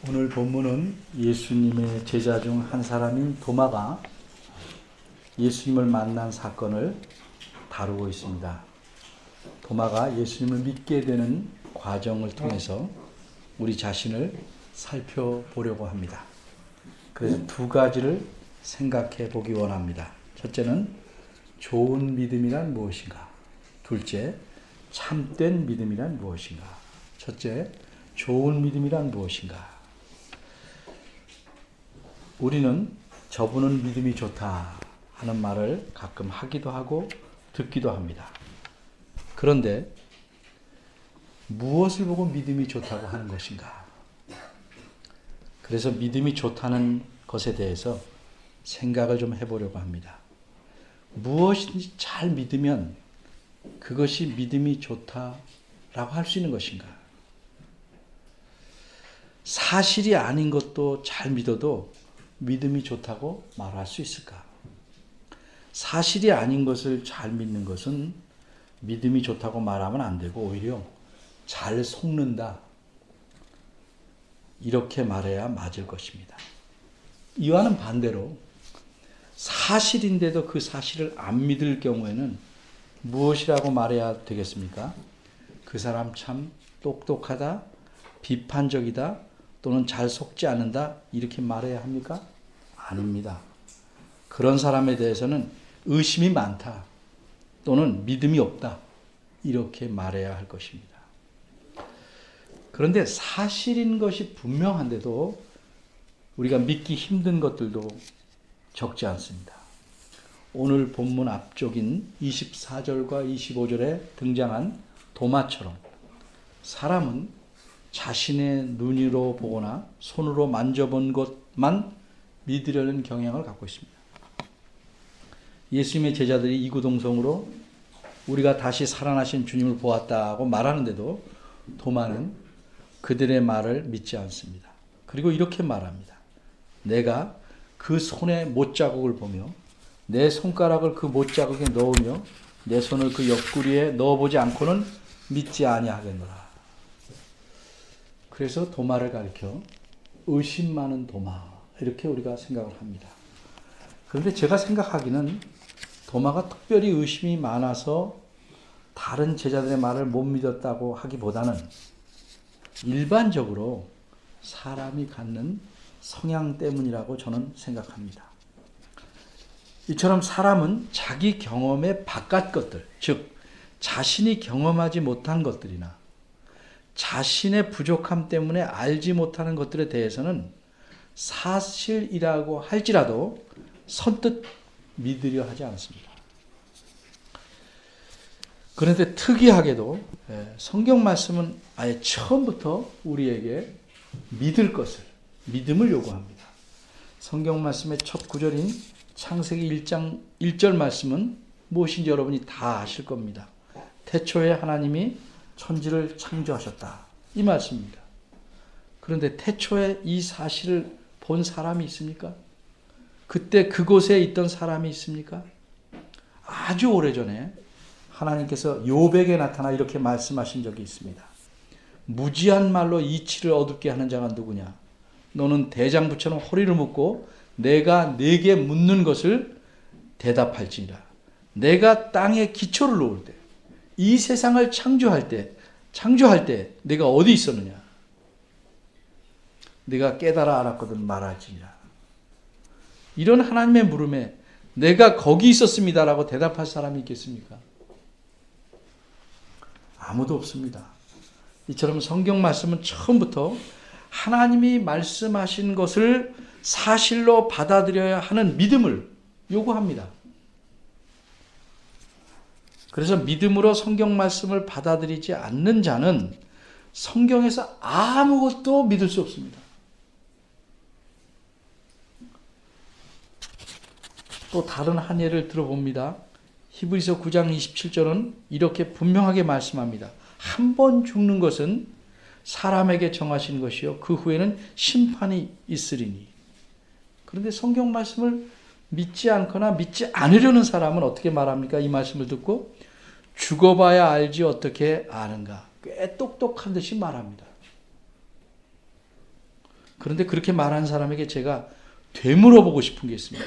오늘 본문은 예수님의 제자 중 한 사람인 도마가 예수님을 만난 사건을 다루고 있습니다. 도마가 예수님을 믿게 되는 과정을 통해서 우리 자신을 살펴보려고 합니다. 그래서 두 가지를 생각해 보기 원합니다. 첫째는 좋은 믿음이란 무엇인가? 둘째, 참된 믿음이란 무엇인가? 첫째, 좋은 믿음이란 무엇인가? 우리는 저분은 믿음이 좋다 하는 말을 가끔 하기도 하고 듣기도 합니다. 그런데 무엇을 보고 믿음이 좋다고 하는 것인가? 그래서 믿음이 좋다는 것에 대해서 생각을 좀 해보려고 합니다. 무엇인지 잘 믿으면 그것이 믿음이 좋다라고 할 수 있는 것인가? 사실이 아닌 것도 잘 믿어도 믿음이 좋다고 말할 수 있을까? 사실이 아닌 것을 잘 믿는 것은 믿음이 좋다고 말하면 안 되고 오히려 잘 속는다. 이렇게 말해야 맞을 것입니다. 이와는 반대로 사실인데도 그 사실을 안 믿을 경우에는 무엇이라고 말해야 되겠습니까? 그 사람 참 똑똑하다, 비판적이다, 또는 잘 속지 않는다 이렇게 말해야 합니까? 아닙니다. 그런 사람에 대해서는 의심이 많다 또는 믿음이 없다 이렇게 말해야 할 것입니다. 그런데 사실인 것이 분명한데도 우리가 믿기 힘든 것들도 적지 않습니다. 오늘 본문 앞쪽인 24절과 25절에 등장한 도마처럼 사람은 자신의 눈으로 보거나 손으로 만져본 것만 믿으려는 경향을 갖고 있습니다. 예수님의 제자들이 이구동성으로 우리가 다시 살아나신 주님을 보았다고 말하는데도 도마는 그들의 말을 믿지 않습니다. 그리고 이렇게 말합니다. 내가 그 손의 못자국을 보며 내 손가락을 그 못자국에 넣으며 내 손을 그 옆구리에 넣어보지 않고는 믿지 아니하겠노라. 그래서 도마를 가리켜 의심 많은 도마 이렇게 우리가 생각을 합니다. 그런데 제가 생각하기는 도마가 특별히 의심이 많아서 다른 제자들의 말을 못 믿었다고 하기보다는 일반적으로 사람이 갖는 성향 때문이라고 저는 생각합니다. 이처럼 사람은 자기 경험의 바깥 것들, 즉 자신이 경험하지 못한 것들이나 자신의 부족함 때문에 알지 못하는 것들에 대해서는 사실이라고 할지라도 선뜻 믿으려 하지 않습니다. 그런데 특이하게도 성경 말씀은 아예 처음부터 우리에게 믿을 것을, 믿음을 요구합니다. 성경 말씀의 첫 구절인 창세기 1장 1절 말씀은 무엇인지 여러분이 다 아실 겁니다. 태초에 하나님이 천지를 창조하셨다. 이 말씀입니다. 그런데 태초에 이 사실을 본 사람이 있습니까? 그때 그곳에 있던 사람이 있습니까? 아주 오래전에 하나님께서 욥에게 나타나 이렇게 말씀하신 적이 있습니다. 무지한 말로 이치를 얻게 하는 자가 누구냐? 너는 대장부처럼 허리를 묶고 내가 네게 묻는 것을 대답할지니라. 내가 땅에 기초를 놓을 때 이 세상을 창조할 때 내가 어디 있었느냐? 내가 깨달아 알았거든 말할지니라. 이런 하나님의 물음에 내가 거기 있었습니다라고 대답할 사람이 있겠습니까? 아무도 없습니다. 이처럼 성경 말씀은 처음부터 하나님이 말씀하신 것을 사실로 받아들여야 하는 믿음을 요구합니다. 그래서 믿음으로 성경 말씀을 받아들이지 않는 자는 성경에서 아무것도 믿을 수 없습니다. 또 다른 한 예를 들어봅니다. 히브리서 9장 27절은 이렇게 분명하게 말씀합니다. 한 번 죽는 것은 사람에게 정하신 것이요 그 후에는 심판이 있으리니. 그런데 성경 말씀을 믿지 않거나 믿지 않으려는 사람은 어떻게 말합니까? 이 말씀을 듣고 죽어봐야 알지 어떻게 아는가. 꽤 똑똑한 듯이 말합니다. 그런데 그렇게 말하는 사람에게 제가 되물어보고 싶은 게 있습니다.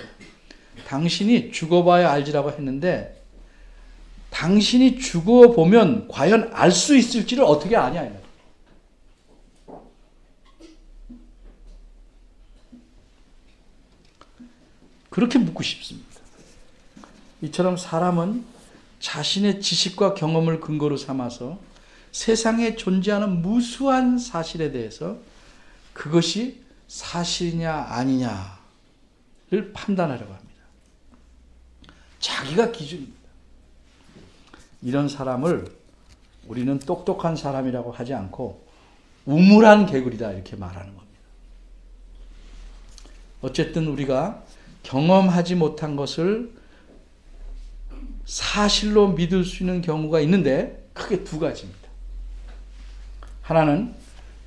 당신이 죽어봐야 알지라고 했는데 당신이 죽어보면 과연 알 수 있을지를 어떻게 아냐. 그렇게 묻고 싶습니다. 이처럼 사람은 자신의 지식과 경험을 근거로 삼아서 세상에 존재하는 무수한 사실에 대해서 그것이 사실이냐 아니냐를 판단하려고 합니다. 자기가 기준입니다. 이런 사람을 우리는 똑똑한 사람이라고 하지 않고 우물한 개구리다 이렇게 말하는 겁니다. 어쨌든 우리가 경험하지 못한 것을 사실로 믿을 수 있는 경우가 있는데 크게 두 가지입니다. 하나는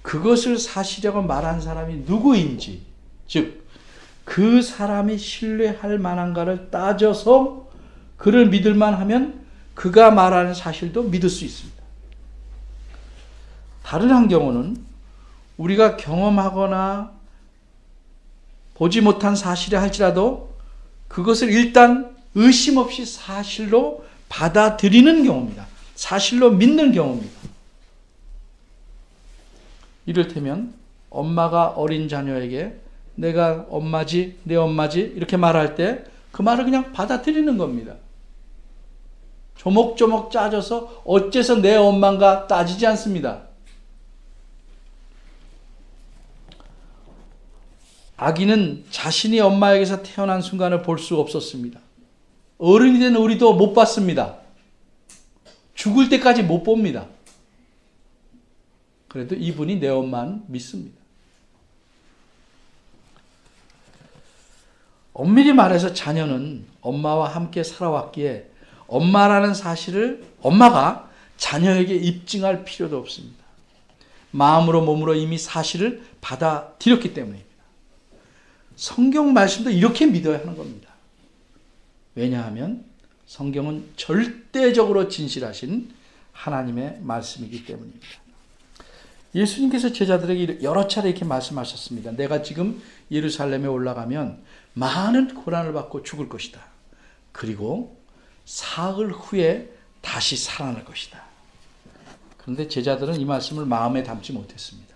그것을 사실이라고 말한 사람이 누구인지, 즉 그 사람이 신뢰할 만한가를 따져서 그를 믿을만 하면 그가 말하는 사실도 믿을 수 있습니다. 다른 한 경우는 우리가 경험하거나 보지 못한 사실이 할지라도 그것을 일단 의심 없이 사실로 받아들이는 경우입니다. 사실로 믿는 경우입니다. 이를테면 엄마가 어린 자녀에게 내가 엄마지, 내 엄마지 이렇게 말할 때 그 말을 그냥 받아들이는 겁니다. 조목조목 짜져서 어째서 내 엄마인가 따지지 않습니다. 아기는 자신이 엄마에게서 태어난 순간을 볼 수 없었습니다. 어른이 된 우리도 못 봤습니다. 죽을 때까지 못 봅니다. 그래도 이분이 내 엄마는 믿습니다. 엄밀히 말해서 자녀는 엄마와 함께 살아왔기에 엄마라는 사실을 엄마가 자녀에게 입증할 필요도 없습니다. 마음으로 몸으로 이미 사실을 받아들였기 때문입니다. 성경 말씀도 이렇게 믿어야 하는 겁니다. 왜냐하면 성경은 절대적으로 진실하신 하나님의 말씀이기 때문입니다. 예수님께서 제자들에게 여러 차례 이렇게 말씀하셨습니다. 내가 지금 예루살렘에 올라가면 많은 고난을 받고 죽을 것이다. 그리고 사흘 후에 다시 살아날 것이다. 그런데 제자들은 이 말씀을 마음에 담지 못했습니다.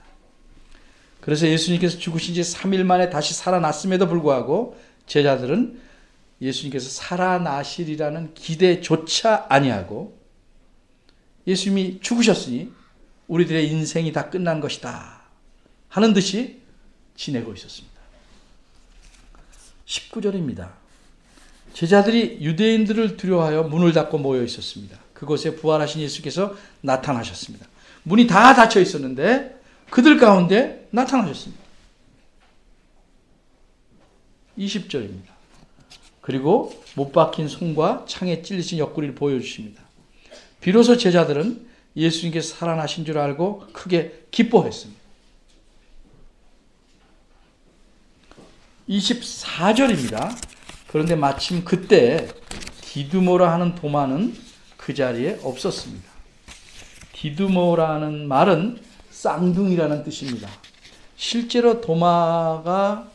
그래서 예수님께서 죽으신 지 3일 만에 다시 살아났음에도 불구하고 제자들은 예수님께서 살아나시리라는 기대조차 아니하고 예수님이 죽으셨으니 우리들의 인생이 다 끝난 것이다 하는 듯이 지내고 있었습니다. 19절입니다. 제자들이 유대인들을 두려워하여 문을 닫고 모여 있었습니다. 그곳에 부활하신 예수께서 나타나셨습니다. 문이 다 닫혀 있었는데 그들 가운데 나타나셨습니다. 20절입니다. 그리고 못 박힌 손과 창에 찔리신 옆구리를 보여주십니다. 비로소 제자들은 예수님께서 살아나신 줄 알고 크게 기뻐했습니다. 24절입니다. 그런데 마침 그때 디두모라 하는 도마는 그 자리에 없었습니다. 디두모라는 말은 쌍둥이라는 뜻입니다. 실제로 도마가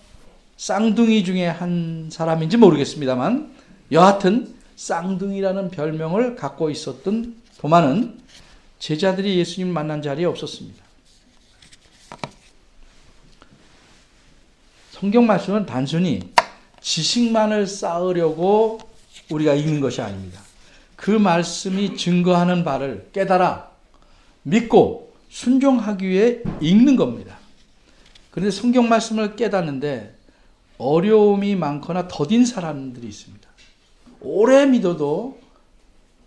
쌍둥이 중에 한 사람인지 모르겠습니다만 여하튼 쌍둥이라는 별명을 갖고 있었던 도마는 제자들이 예수님 만난 자리에 없었습니다. 성경 말씀은 단순히 지식만을 쌓으려고 우리가 읽는 것이 아닙니다. 그 말씀이 증거하는 바를 깨달아 믿고 순종하기 위해 읽는 겁니다. 그런데 성경 말씀을 깨닫는데 어려움이 많거나 더딘 사람들이 있습니다. 오래 믿어도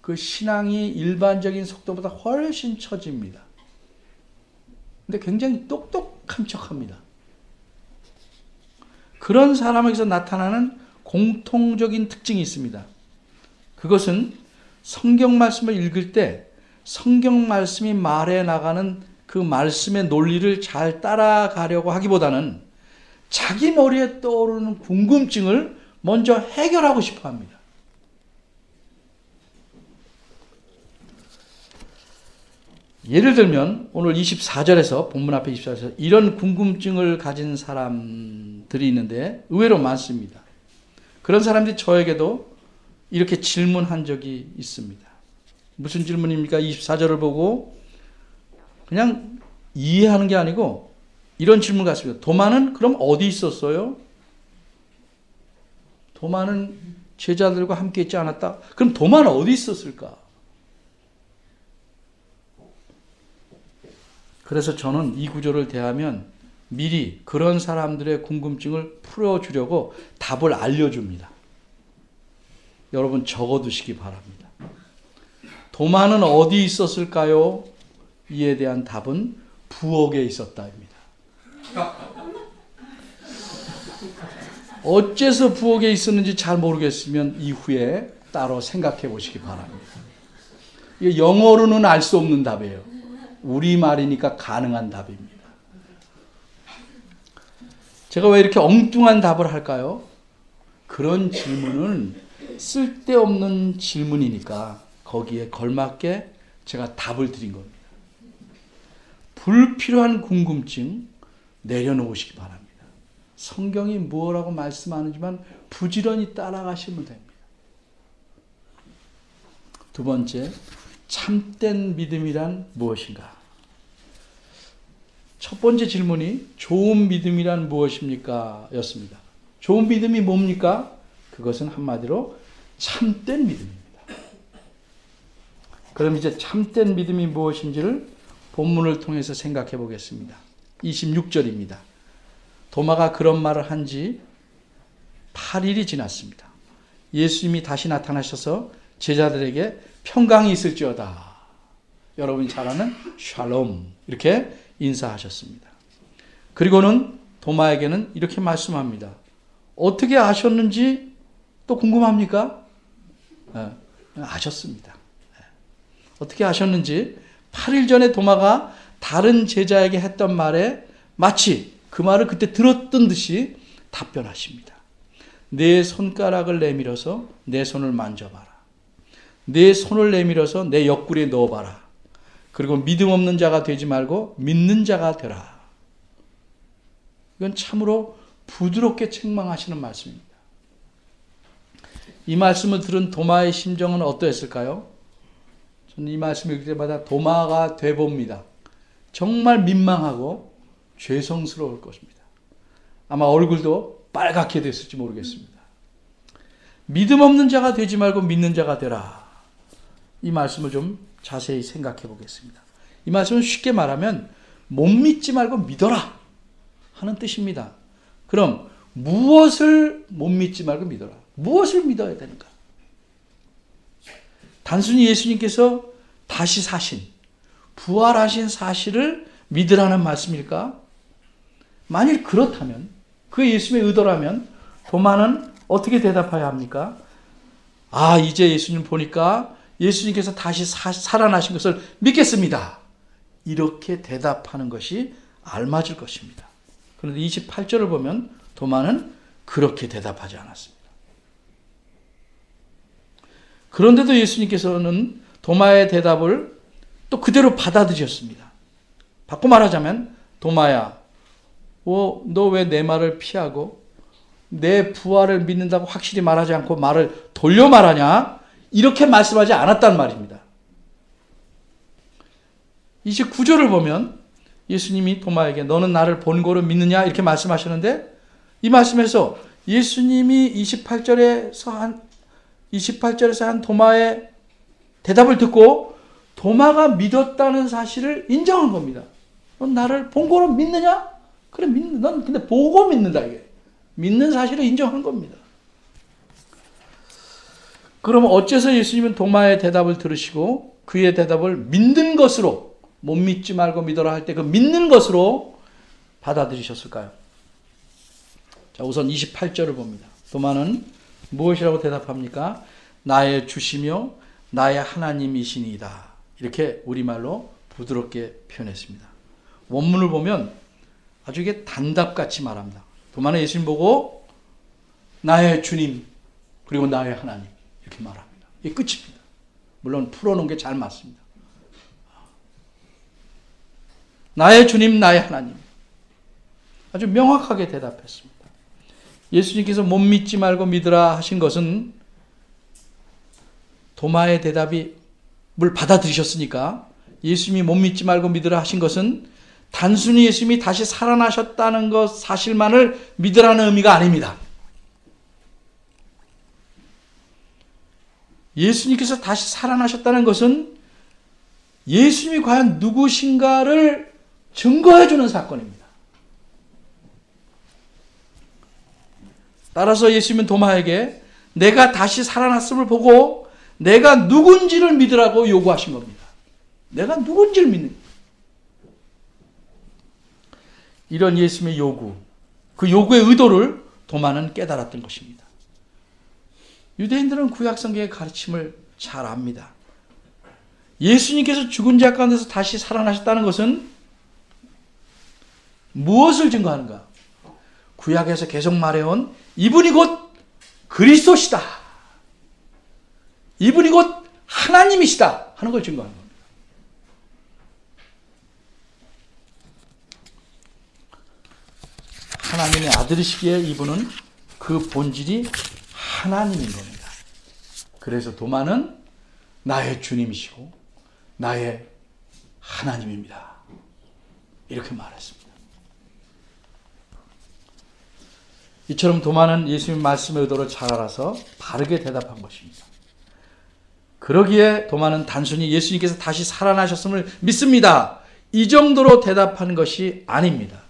그 신앙이 일반적인 속도보다 훨씬 처집니다. 근데 굉장히 똑똑한 척합니다. 그런 사람에게서 나타나는 공통적인 특징이 있습니다. 그것은 성경 말씀을 읽을 때 성경 말씀이 말해 나가는 그 말씀의 논리를 잘 따라가려고 하기보다는 자기 머리에 떠오르는 궁금증을 먼저 해결하고 싶어 합니다. 예를 들면 오늘 24절에서 본문 앞에 24절에서 이런 궁금증을 가진 사람들이 있는데 의외로 많습니다. 그런 사람들이 저에게도 이렇게 질문한 적이 있습니다. 무슨 질문입니까? 24절을 보고 그냥 이해하는 게 아니고 이런 질문 같습니다. 도마는 그럼 어디 있었어요? 도마는 제자들과 함께 있지 않았다? 그럼 도마는 어디 있었을까? 그래서 저는 이 구절을 대하면 미리 그런 사람들의 궁금증을 풀어주려고 답을 알려줍니다. 여러분 적어두시기 바랍니다. 도마는 어디 있었을까요? 이에 대한 답은 부엌에 있었다입니다. 어째서 부엌에 있었는지 잘 모르겠으면 이후에 따로 생각해 보시기 바랍니다. 이게 영어로는 알 수 없는 답이에요. 우리말이니까 가능한 답입니다. 제가 왜 이렇게 엉뚱한 답을 할까요? 그런 질문은 쓸데없는 질문이니까 거기에 걸맞게 제가 답을 드린 겁니다. 불필요한 궁금증 내려놓으시기 바랍니다. 성경이 뭐라고 말씀하는지만 부지런히 따라가시면 됩니다. 두 번째, 참된 믿음이란 무엇인가? 첫 번째 질문이 좋은 믿음이란 무엇입니까? 였습니다. 좋은 믿음이 뭡니까? 그것은 한마디로 참된 믿음입니다. 그럼 이제 참된 믿음이 무엇인지를 본문을 통해서 생각해 보겠습니다. 26절입니다. 도마가 그런 말을 한 지 8일이 지났습니다. 예수님이 다시 나타나셔서 제자들에게 평강이 있을지어다. 여러분이 잘 아는 샬롬 이렇게 인사하셨습니다. 그리고는 도마에게는 이렇게 말씀합니다. 어떻게 아셨는지 또 궁금합니까? 아셨습니다. 어떻게 아셨는지 8일 전에 도마가 다른 제자에게 했던 말에 마치 그 말을 그때 들었던 듯이 답변하십니다. 내 손가락을 내밀어서 내 손을 만져봐라. 내 손을 내밀어서 내 옆구리에 넣어봐라. 그리고 믿음 없는 자가 되지 말고 믿는 자가 되라. 이건 참으로 부드럽게 책망하시는 말씀입니다. 이 말씀을 들은 도마의 심정은 어떠했을까요? 저는 이 말씀을 읽을 때마다 도마가 돼봅니다. 정말 민망하고 죄송스러울 것입니다. 아마 얼굴도 빨갛게 됐을지 모르겠습니다. 믿음 없는 자가 되지 말고 믿는 자가 되라. 이 말씀을 좀 자세히 생각해 보겠습니다. 이 말씀은 쉽게 말하면 못 믿지 말고 믿어라 하는 뜻입니다. 그럼 무엇을 못 믿지 말고 믿어라? 무엇을 믿어야 되는가? 단순히 예수님께서 다시 사신, 부활하신 사실을 믿으라는 말씀일까? 만일 그렇다면, 그 예수님의 의도라면 도마는 어떻게 대답해야 합니까? 아, 이제 예수님 보니까 예수님께서 다시 살아나신 것을 믿겠습니다. 이렇게 대답하는 것이 알맞을 것입니다. 그런데 28절을 보면 도마는 그렇게 대답하지 않았습니다. 그런데도 예수님께서는 도마의 대답을 또 그대로 받아들였습니다. 바꿔 말하자면 도마야, 너 왜 내 말을 피하고 내 부활을 믿는다고 확실히 말하지 않고 말을 돌려 말하냐? 이렇게 말씀하지 않았단 말입니다. 29절을 보면 예수님이 도마에게 너는 나를 본고로 믿느냐? 이렇게 말씀하셨는데 이 말씀에서 예수님이 28절에서 한 도마의 대답을 듣고 도마가 믿었다는 사실을 인정한 겁니다. 넌 나를 본고로 믿느냐? 그래, 넌 근데 보고 믿는다, 이게. 믿는 사실을 인정한 겁니다. 그럼 어째서 예수님은 도마의 대답을 들으시고 그의 대답을 믿는 것으로, 못 믿지 말고 믿어라 할 때 그 믿는 것으로 받아들이셨을까요? 자, 우선 28절을 봅니다. 도마는 무엇이라고 대답합니까? 나의 주시며 나의 하나님이시니이다. 이렇게 우리말로 부드럽게 표현했습니다. 원문을 보면 아주 이게 단답같이 말합니다. 도마는 예수님 보고 나의 주님 그리고 나의 하나님 이렇게 말합니다. 이게 끝입니다. 물론 풀어놓은 게 잘 맞습니다. 나의 주님, 나의 하나님. 아주 명확하게 대답했습니다. 예수님께서 못 믿지 말고 믿으라 하신 것은 도마의 대답이 물 받아들이셨으니까 예수님이 못 믿지 말고 믿으라 하신 것은 단순히 예수님이 다시 살아나셨다는 것 사실만을 믿으라는 의미가 아닙니다. 예수님께서 다시 살아나셨다는 것은 예수님이 과연 누구신가를 증거해 주는 사건입니다. 따라서 예수님은 도마에게 내가 다시 살아났음을 보고 내가 누군지를 믿으라고 요구하신 겁니다. 내가 누군지를 믿는 거예요. 이런 예수님의 요구, 그 요구의 의도를 도마는 깨달았던 것입니다. 유대인들은 구약성경의 가르침을 잘 압니다. 예수님께서 죽은 자 가운데서 다시 살아나셨다는 것은 무엇을 증거하는가? 구약에서 계속 말해온 이분이 곧 그리스도시다. 이분이 곧 하나님이시다 하는 걸 증거하는 겁니다. 하나님의 아들이시기에 이분은 그 본질이 하나님인 겁니다. 그래서 도마는 나의 주님이시고 나의 하나님입니다. 이렇게 말했습니다. 이처럼 도마는 예수님 말씀의 의도를 잘 알아서 바르게 대답한 것입니다. 그러기에 도마는 단순히 예수님께서 다시 살아나셨음을 믿습니다. 이 정도로 대답하는 것이 아닙니다.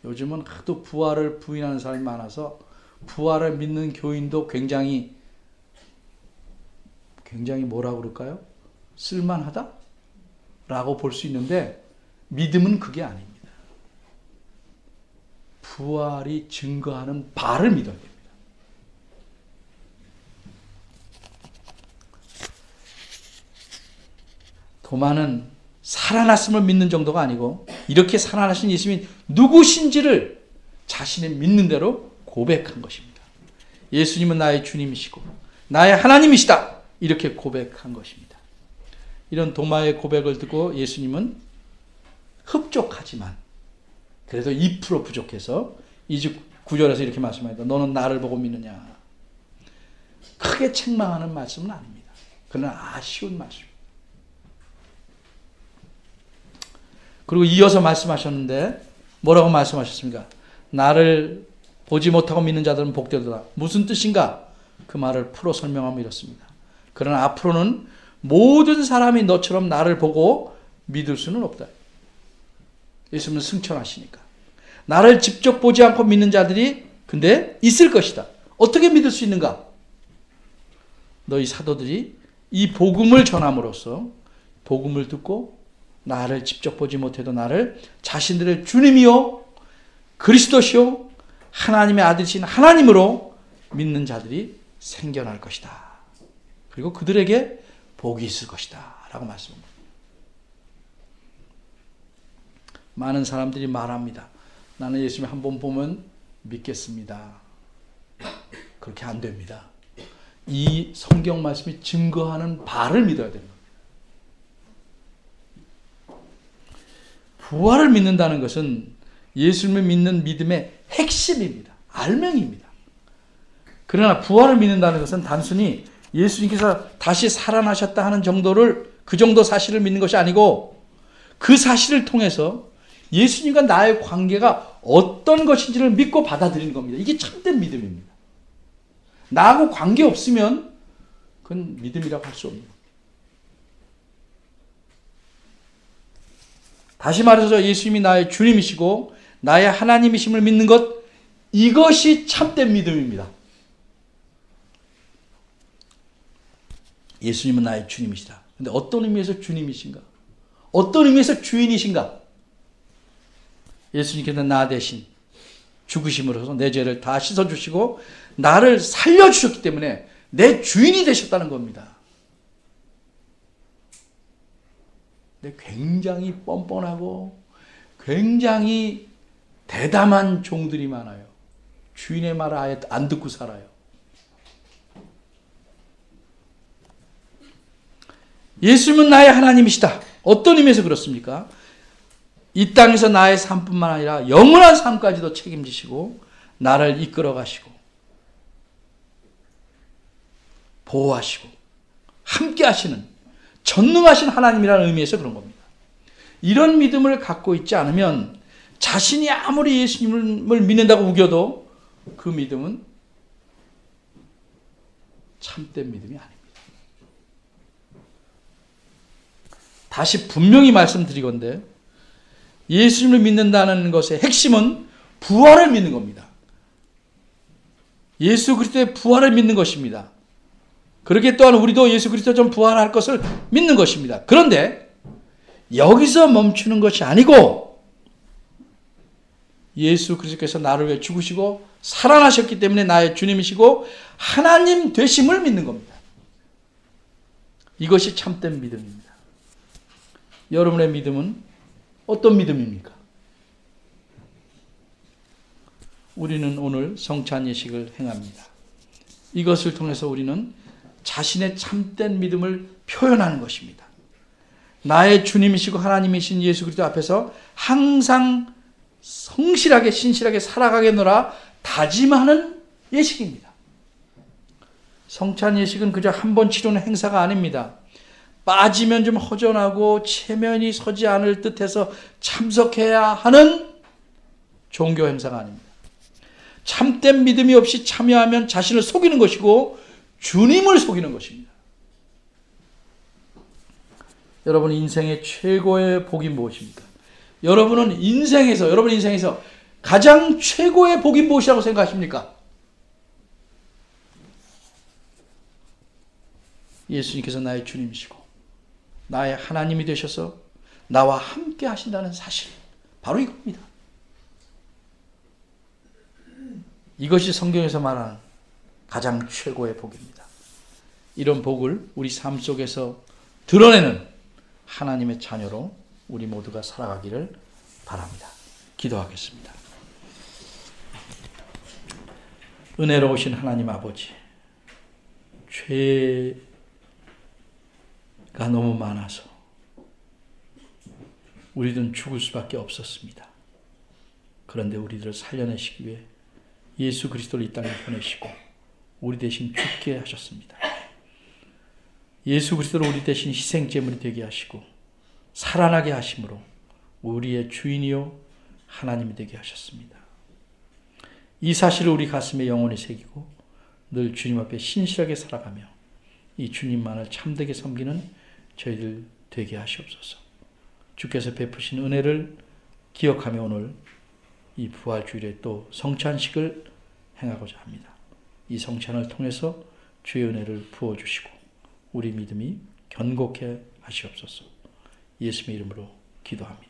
요즘은 하도 부활을 부인하는 사람이 많아서 부활을 믿는 교인도 굉장히 뭐라고 그럴까요? 쓸만하다? 라고 볼 수 있는데 믿음은 그게 아닙니다. 부활이 증거하는 바를 믿어야 됩니다. 도마는 살아났음을 믿는 정도가 아니고 이렇게 살아나신 예수님이 누구신지를 자신의 믿는 대로 고백한 것입니다. 예수님은 나의 주님이시고 나의 하나님이시다. 이렇게 고백한 것입니다. 이런 도마의 고백을 듣고 예수님은 흡족하지만 그래도 2% 부족해서 9절에서 이렇게 말씀합니다. 너는 나를 보고 믿느냐. 크게 책망하는 말씀은 아닙니다. 그러나 아쉬운 말씀입니다. 그리고 이어서 말씀하셨는데 뭐라고 말씀하셨습니까? 나를 보지 못하고 믿는 자들은 복되도다. 무슨 뜻인가? 그 말을 풀어 설명하면 이렇습니다. 그러나 앞으로는 모든 사람이 너처럼 나를 보고 믿을 수는 없다. 예수님은 승천하시니까. 나를 직접 보지 않고 믿는 자들이 근데 있을 것이다. 어떻게 믿을 수 있는가? 너희 사도들이 이 복음을 전함으로써 복음을 듣고 나를 직접 보지 못해도 나를 자신들의 주님이요 그리스도시요 하나님의 아들이신 하나님으로 믿는 자들이 생겨날 것이다. 그리고 그들에게 복이 있을 것이다 라고 말씀합니다. 많은 사람들이 말합니다. 나는 예수님 한 번 보면 믿겠습니다. 그렇게 안 됩니다. 이 성경 말씀이 증거하는 바를 믿어야 됩니다. 부활을 믿는다는 것은 예수님을 믿는 믿음의 핵심입니다. 알맹이입니다. 그러나 부활을 믿는다는 것은 단순히 예수님께서 다시 살아나셨다 하는 정도를 그 정도 사실을 믿는 것이 아니고 그 사실을 통해서 예수님과 나의 관계가 어떤 것인지를 믿고 받아들이는 겁니다. 이게 참된 믿음입니다. 나하고 관계 없으면 그건 믿음이라고 할 수 없습니다. 다시 말해서 예수님이 나의 주님이시고 나의 하나님이심을 믿는 것, 이것이 참된 믿음입니다. 예수님은 나의 주님이시다. 그런데 어떤 의미에서 주님이신가? 어떤 의미에서 주인이신가? 예수님께서 나 대신 죽으심으로써 내 죄를 다 씻어주시고 나를 살려주셨기 때문에 내 주인이 되셨다는 겁니다. 근데 굉장히 뻔뻔하고 굉장히 대담한 종들이 많아요. 주인의 말을 아예 안 듣고 살아요. 예수님은 나의 하나님이시다. 어떤 의미에서 그렇습니까? 이 땅에서 나의 삶뿐만 아니라 영원한 삶까지도 책임지시고 나를 이끌어 가시고 보호하시고 함께 하시는 전능하신 하나님이라는 의미에서 그런 겁니다. 이런 믿음을 갖고 있지 않으면 자신이 아무리 예수님을 믿는다고 우겨도 그 믿음은 참된 믿음이 아닙니다. 다시 분명히 말씀드리건대 예수님을 믿는다는 것의 핵심은 부활을 믿는 겁니다. 예수 그리스도의 부활을 믿는 것입니다. 그렇게 또한 우리도 예수 그리스도 좀 부활할 것을 믿는 것입니다. 그런데 여기서 멈추는 것이 아니고 예수 그리스도께서 나를 위해 죽으시고 살아나셨기 때문에 나의 주님이시고 하나님 되심을 믿는 겁니다. 이것이 참된 믿음입니다. 여러분의 믿음은 어떤 믿음입니까? 우리는 오늘 성찬 예식을 행합니다. 이것을 통해서 우리는 자신의 참된 믿음을 표현하는 것입니다. 나의 주님이시고 하나님이신 예수 그리스도 앞에서 항상 성실하게 신실하게 살아가겠노라 다짐하는 예식입니다. 성찬 예식은 그저 한 번 치르는 행사가 아닙니다. 빠지면 좀 허전하고 체면이 서지 않을 듯해서 참석해야 하는 종교 행사가 아닙니다. 참된 믿음이 없이 참여하면 자신을 속이는 것이고 주님을 속이는 것입니다. 여러분 인생의 최고의 복이 무엇입니까? 여러분 인생에서 가장 최고의 복이 무엇이라고 생각하십니까? 예수님께서 나의 주님이시고 나의 하나님이 되셔서 나와 함께 하신다는 사실, 바로 이겁니다. 이것이 성경에서 말하는 가장 최고의 복입니다. 이런 복을 우리 삶 속에서 드러내는 하나님의 자녀로 우리 모두가 살아가기를 바랍니다. 기도하겠습니다. 은혜로우신 하나님 아버지, 죄가 너무 많아서 우리들은 죽을 수밖에 없었습니다. 그런데 우리들을 살려내시기 위해 예수 그리스도를 이 땅에 보내시고 우리 대신 죽게 하셨습니다. 예수 그리스도를 우리 대신 희생제물이 되게 하시고 살아나게 하심으로 우리의 주인이요 하나님이 되게 하셨습니다. 이 사실을 우리 가슴에 영원히 새기고 늘 주님 앞에 신실하게 살아가며 이 주님만을 참되게 섬기는 저희들 되게 하시옵소서. 주께서 베푸신 은혜를 기억하며 오늘 이 부활주일에 또 성찬식을 행하고자 합니다. 이 성찬을 통해서 주의 은혜를 부어주시고 우리 믿음이 견고케 하시옵소서. 예수님의 이름으로 기도합니다.